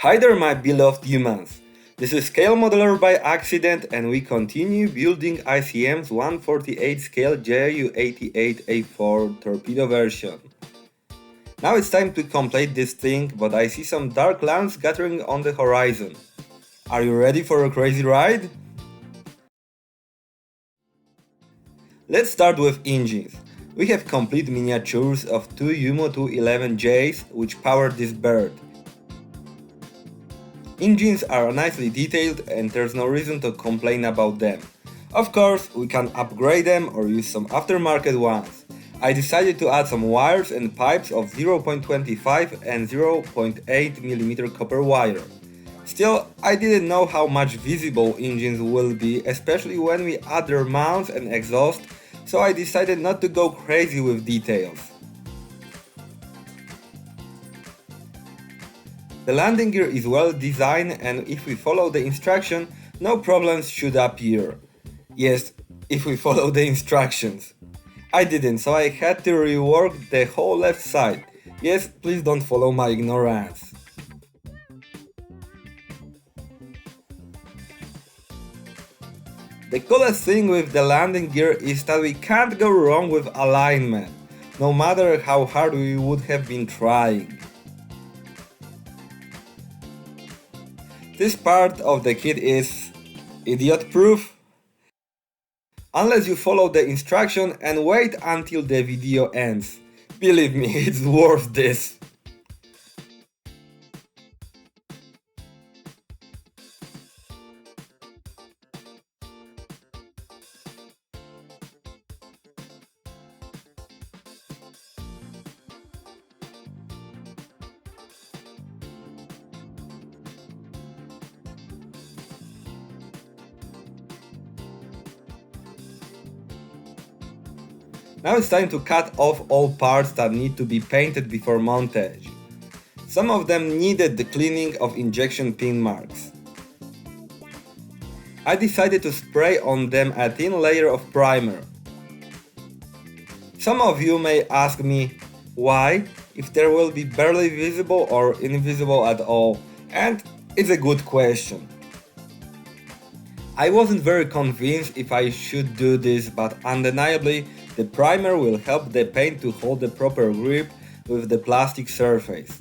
Hi there, my beloved humans! This is Scale Modeler by accident, and we continue building ICM's 148 scale Ju88 A4 torpedo version. Now it's time to complete this thing, but I see some dark clouds gathering on the horizon. Are you ready for a crazy ride? Let's start with engines. We have complete miniatures of two Ju11Js which power this bird. Engines are nicely detailed and there's no reason to complain about them. Of course, we can upgrade them or use some aftermarket ones. I decided to add some wires and pipes of 0.25 and 0.8mm copper wire. Still, I didn't know how much visible engines will be, especially when we add their mounts and exhaust, so I decided not to go crazy with details. The landing gear is well designed, and if we follow the instruction, no problems should appear. Yes, if we follow the instructions. I didn't, so I had to rework the whole left side. Yes, please don't follow my ignorance. The coolest thing with the landing gear is that we can't go wrong with alignment, no matter how hard we would have been trying. This part of the kit is idiot-proof, unless you follow the instruction and wait until the video ends. Believe me, it's worth this. Now it's time to cut off all parts that need to be painted before montage. Some of them needed the cleaning of injection pin marks. I decided to spray on them a thin layer of primer. Some of you may ask me, why, if there will be barely visible or invisible at all, and it's a good question. I wasn't very convinced if I should do this, but undeniably, the primer will help the paint to hold the proper grip with the plastic surface.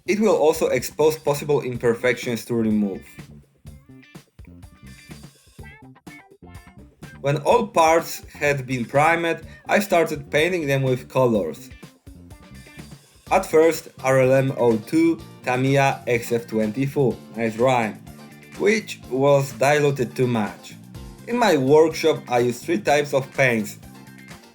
It will also expose possible imperfections to remove. When all parts had been primed, I started painting them with colors. At first, RLM02 Tamiya XF24, nice rhyme, which was diluted too much. In my workshop I used three types of paints: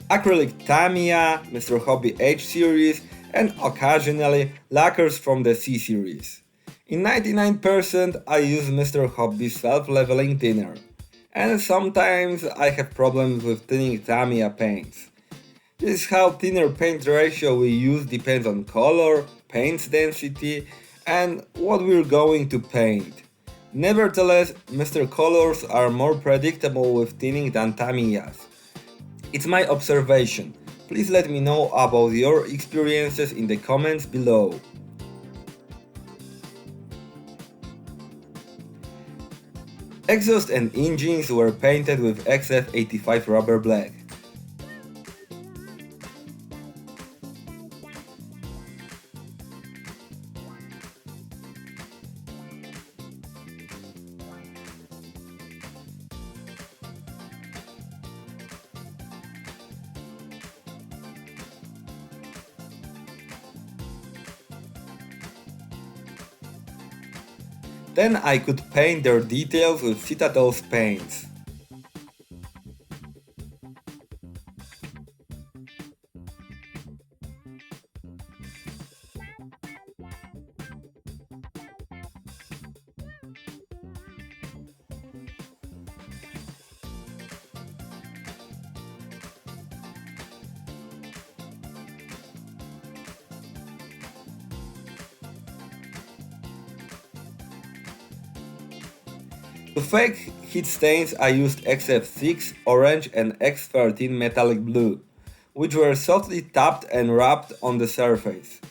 acrylic Tamiya, Mr. Hobby H series, and occasionally lacquers from the C series. In 99% I use Mr. Hobby's self-leveling thinner, and sometimes I have problems with thinning Tamiya paints. This is how thinner paint ratio we use depends on color, paint density, and what we're going to paint. Nevertheless, Mr. Colors are more predictable with thinning than Tamiyas. It's my observation. Please let me know about your experiences in the comments below. Exhaust and engines were painted with XF85 rubber black. Then I could paint their details with Citadel's paints. To fake heat stains I used XF6 orange and X13 metallic blue, which were softly tapped and rubbed on the surface.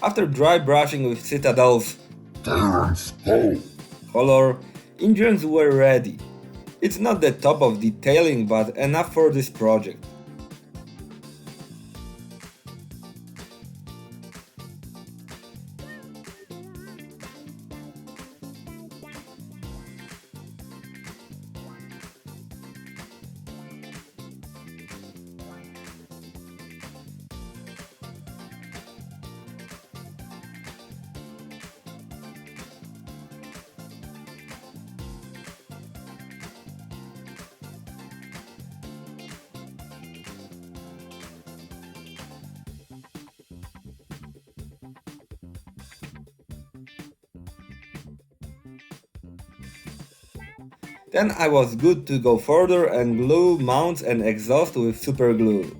After dry brushing with Citadel's color, engines were ready. It's not the top of detailing, but enough for this project. Then I was good to go further and glue mounts and exhaust with super glue.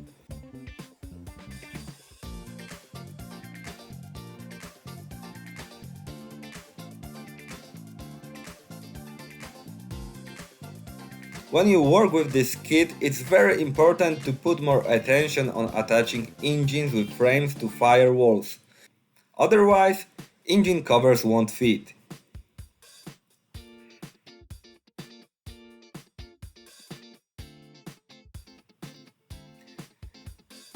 When you work with this kit, it's very important to put more attention on attaching engines with frames to firewalls. Otherwise, engine covers won't fit.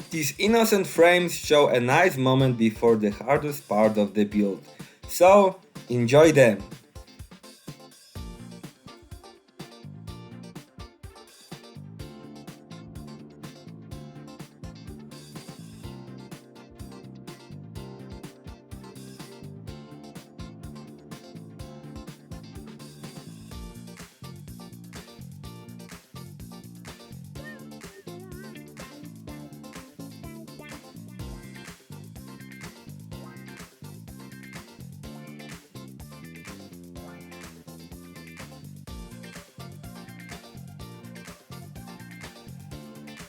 These innocent frames show a nice moment before the hardest part of the build, so enjoy them!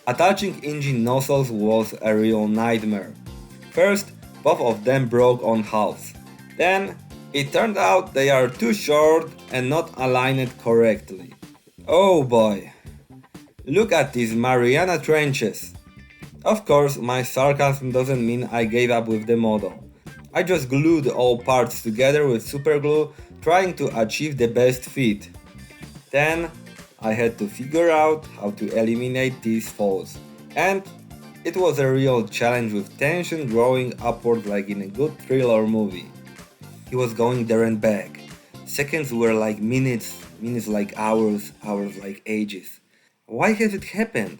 Attaching engine nozzles was a real nightmare. First, both of them broke on halves. Then, it turned out they are too short and not aligned correctly. Oh boy! Look at these Mariana trenches! Of course, my sarcasm doesn't mean I gave up with the model. I just glued all parts together with superglue, trying to achieve the best fit. Then, I had to figure out how to eliminate these falls, and it was a real challenge with tension growing upward like in a good thriller movie. He was going there and back. Seconds were like minutes, minutes like hours, hours like ages. Why has it happened?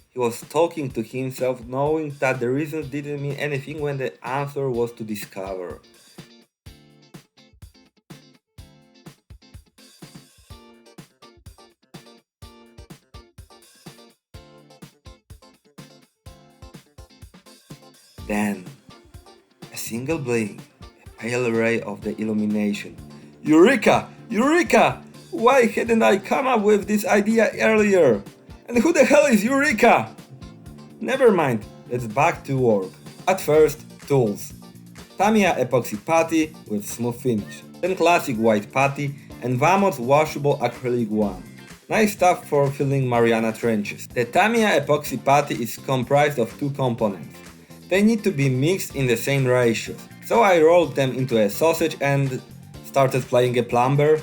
He was talking to himself, knowing that the reasons didn't mean anything when the answer was to discover. Then, a single blink, a pale ray of the illumination. Eureka! Eureka! Why hadn't I come up with this idea earlier? And who the hell is Eureka? Never mind, let's back to work. At first, tools. Tamiya epoxy putty with smooth finish. Then classic white putty and Vamos washable acrylic one. Nice stuff for filling Mariana trenches. The Tamiya epoxy putty is comprised of two components. They need to be mixed in the same ratios. So I rolled them into a sausage and started playing a plumber.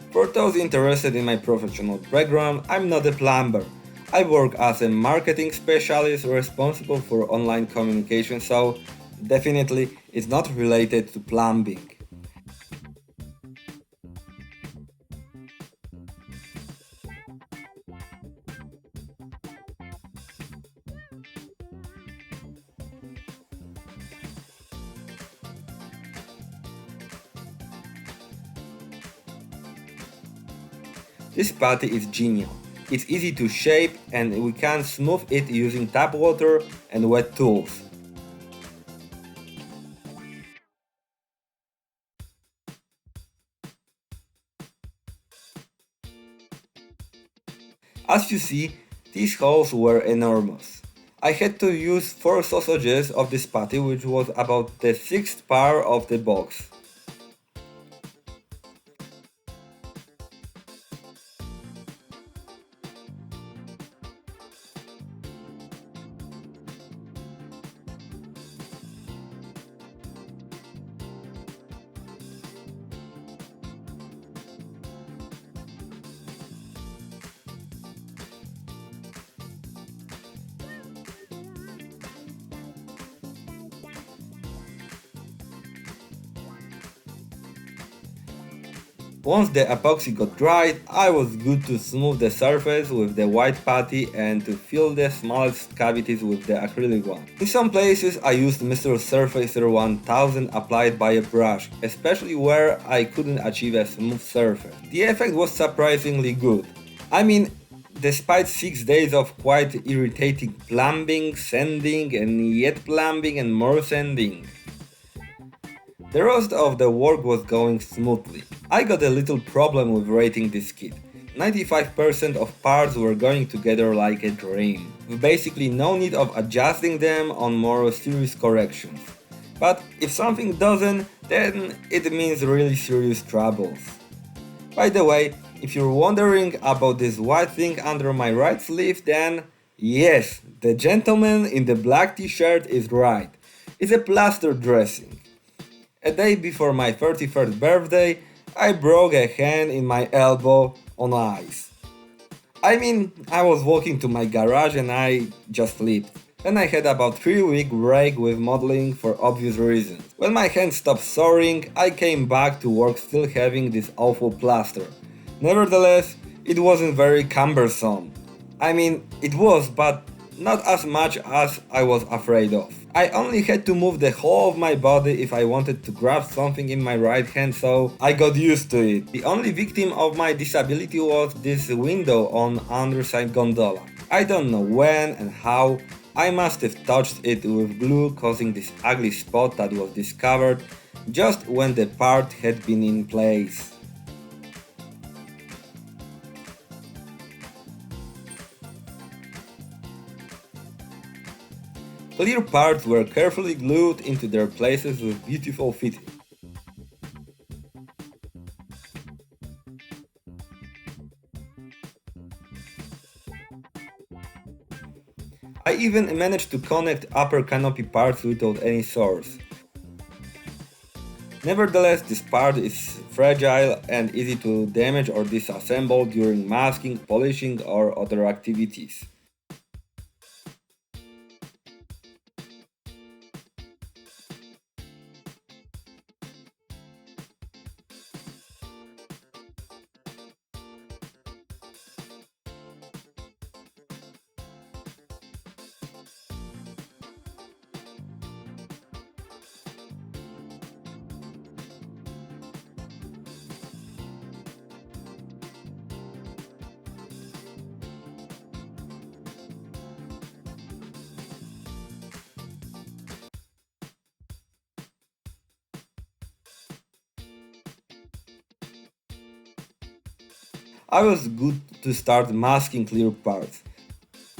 For those interested in my professional background, I'm not a plumber. I work as a marketing specialist responsible for online communication, so definitely it's not related to plumbing. This putty is genial. It's easy to shape and we can smooth it using tap water and wet tools. As you see, these holes were enormous. I had to use 4 sausages of this putty, which was about the 6th part of the box. Once the epoxy got dried, I was good to smooth the surface with the white putty and to fill the smallest cavities with the acrylic one. In some places I used Mr. Surfacer 1000 applied by a brush, especially where I couldn't achieve a smooth surface. The effect was surprisingly good. I mean, despite 6 days of quite irritating plumbing, sanding, and yet plumbing and more sanding. The rest of the work was going smoothly. I got a little problem with rating this kit. 95% of parts were going together like a dream, with basically no need of adjusting them on more serious corrections. But if something doesn't, then it means really serious troubles. By the way, if you're wondering about this white thing under my right sleeve, then yes, the gentleman in the black t-shirt is right. It's a plaster dressing. A day before my 31st birthday, I broke a hand in my elbow on ice. I mean, I was walking to my garage and I just slipped. Then I had about 3-week break with modeling for obvious reasons. When my hand stopped soring, I came back to work still having this awful plaster. Nevertheless, it wasn't very cumbersome. I mean, it was, but not as much as I was afraid of. I only had to move the whole of my body if I wanted to grab something in my right hand, so I got used to it. The only victim of my disability was this window on underside gondola. I don't know when and how, I must have touched it with glue, causing this ugly spot that was discovered just when the part had been in place. Clear parts were carefully glued into their places with beautiful fitting. I even managed to connect upper canopy parts without any source. Nevertheless, this part is fragile and easy to damage or disassemble during masking, polishing, or other activities. I was good to start masking clear parts.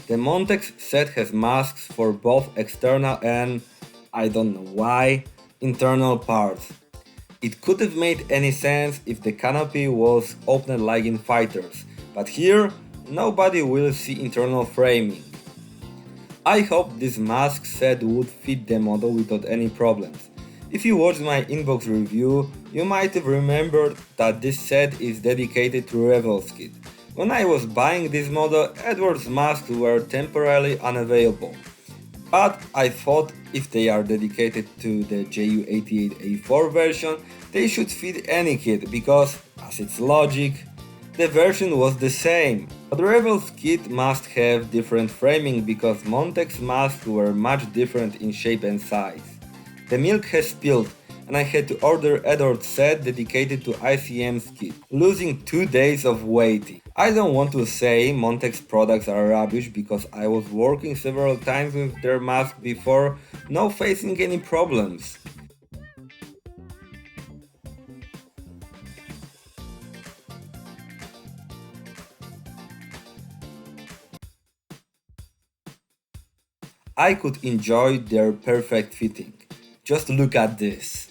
The Montex set has masks for both external and, I don't know why, internal parts. It could have made any sense if the canopy was opened like in fighters, but here nobody will see internal framing. I hope this mask set would fit the model without any problems. If you watched my inbox review, you might have remembered that this set is dedicated to Rebel's kit. When I was buying this model, Edward's masks were temporarily unavailable. But I thought if they are dedicated to the Ju88 A4 version, they should fit any kit because, as its logic, the version was the same. But Rebel's kit must have different framing because Montex masks were much different in shape and size. The milk has spilled and I had to order Edward's set dedicated to ICM's kit, losing 2 days of waiting. I don't want to say Montex products are rubbish because I was working several times with their mask before, not facing any problems. I could enjoy their perfect fitting. Just look at this.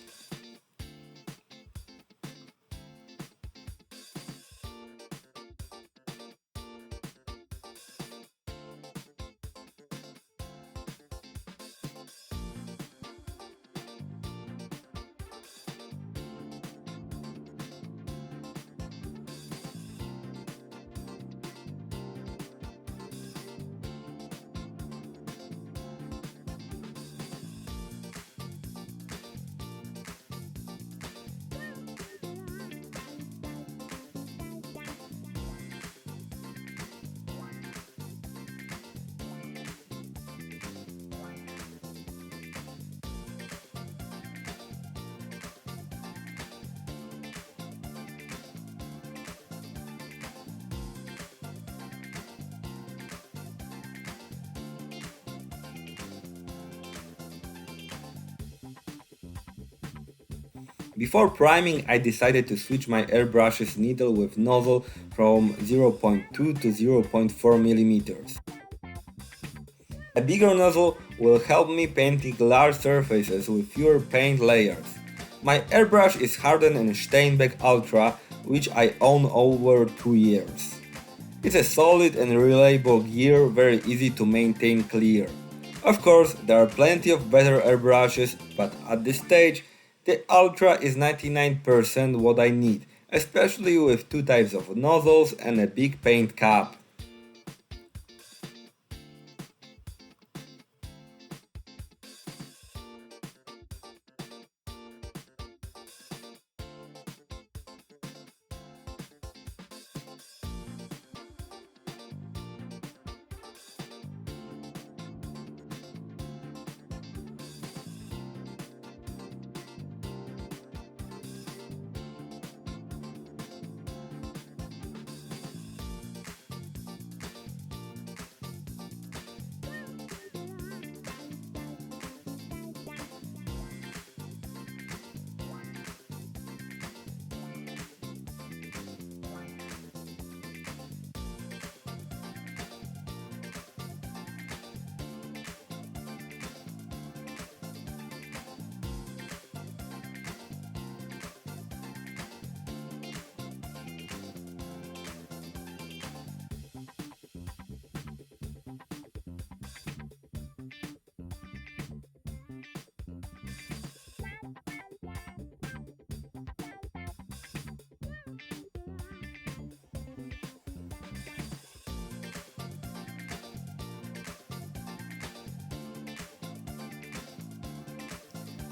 Before priming, I decided to switch my airbrush's needle with nozzle from 0.2 to 0.4 millimeters. A bigger nozzle will help me painting large surfaces with fewer paint layers. My airbrush is Harden and Steinbeck Ultra, which I own over 2 years. It's a solid and reliable gear, very easy to maintain clear. Of course, there are plenty of better airbrushes, but at this stage, the Ultra is 99% what I need, especially with two types of nozzles and a big paint cap.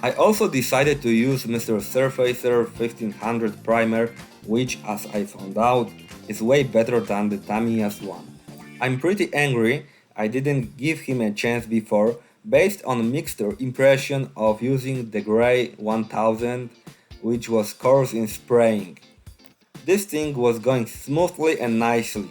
I also decided to use Mr. Surfacer 1500 primer, which, as I found out, is way better than the Tamiya's one. I'm pretty angry I didn't give him a chance before, based on mixed impression of using the Grey 1000, which was coarse in spraying. This thing was going smoothly and nicely.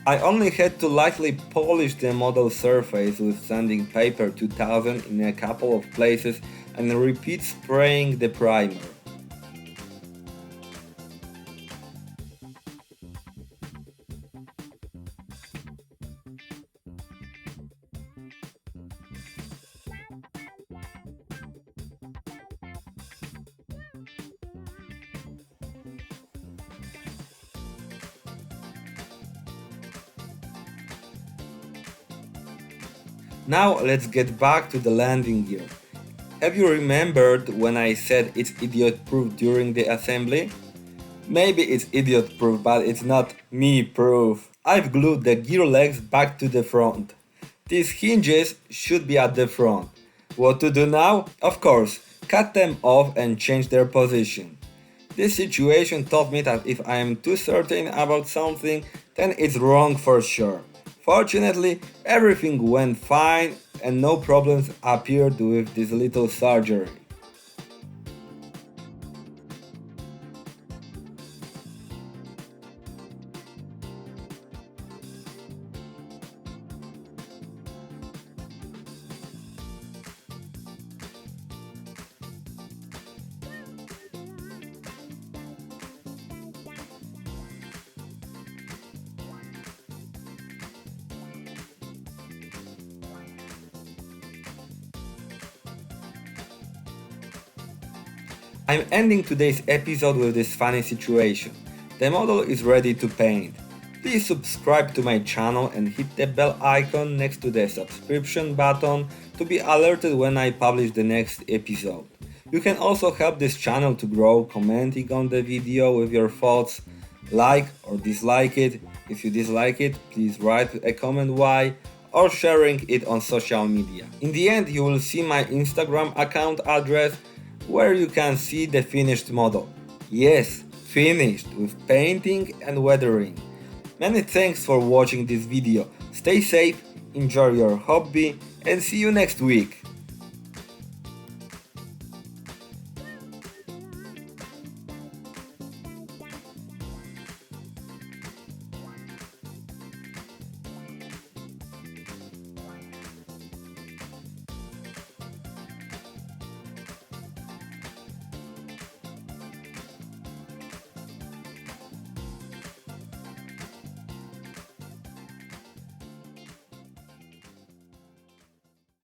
I only had to lightly polish the model surface with sanding paper 2000 in a couple of places and repeat spraying the primer. Now let's get back to the landing gear. Have you remembered when I said it's idiot-proof during the assembly? Maybe it's idiot-proof, but it's not me-proof. I've glued the gear legs back to the front. These hinges should be at the front. What to do now? Of course, cut them off and change their position. This situation taught me that if I am too certain about something, then it's wrong for sure. Fortunately, everything went fine and no problems appeared with this little surgery. I'm ending today's episode with this funny situation. The model is ready to paint. Please subscribe to my channel and hit the bell icon next to the subscription button to be alerted when I publish the next episode. You can also help this channel to grow commenting on the video with your thoughts. like or dislike it. If you dislike it, please write a comment why or sharing it on social media. In the end, you will see my Instagram account address where you can see the finished model. Yes, finished with painting and weathering. Many thanks for watching this video. Stay safe, enjoy your hobby and see you next week.